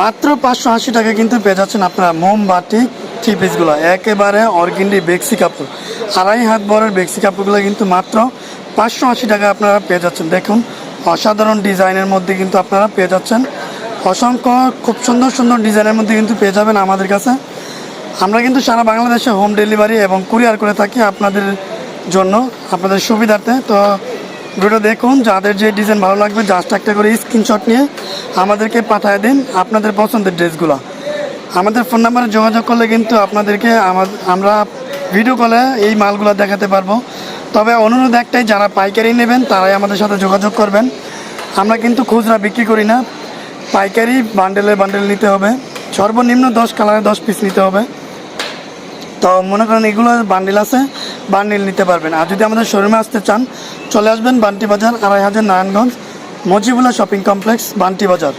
মাত্র 580 টাকা কিন্তু পেয়ে যাচ্ছেন আপনারা মোমবাতি থ্রি পিসগুলো, একেবারে অর্গেন্ডি বেক্সি কাপড়, 2.5 হাত বড়ের বেক্সি কাপড়গুলো কিন্তু মাত্র 580 টাকা আপনারা পেয়ে যাচ্ছেন। দেখুন অসাধারণ ডিজাইনের মধ্যে কিন্তু আপনারা পেয়ে যাচ্ছেন, অসংখ্য খুব সুন্দর সুন্দর ডিজাইনের মধ্যে কিন্তু পেয়ে যাবেন আমাদের কাছে। আমরা কিন্তু সারা বাংলাদেশে হোম ডেলিভারি এবং কুরিয়ার করে থাকি আপনাদের জন্য, আপনাদের সুবিধার্থে। তো ভিডিও দেখুন, যাদের যে ডিজাইন ভালো লাগবে জাস্ট একটা করে স্ক্রিনশট নিয়ে আমাদেরকে পাঠিয়ে দিন আপনাদের পছন্দের ড্রেসগুলো। আমাদের ফোন নাম্বারে যোগাযোগ করলে কিন্তু আপনাদেরকে আমরা ভিডিও কলে এই মালগুলো দেখাতে পারবো। তবে অনুরোধ একটাই, যারা পাইকারি নেবেন তারাই আমাদের সাথে যোগাযোগ করবেন। আমরা কিন্তু খুচরা বিক্রি করি না, পাইকারি বান্ডেলে বান্ডেল নিতে হবে, সর্বনিম্ন 10 কালারে 10 পিস নিতে হবে। তো মনে করেন এগুলো বান্ডিল আছে, বান্ডিল নিতে পারবেন। আর যদি আমাদের শোরুমে আসতে চান চলে আসবেন বান্টি বাজার, 2500 নারায়ণগঞ্জ, মজিবুল্লাহ শপিং কমপ্লেক্স, বান্টি বাজার।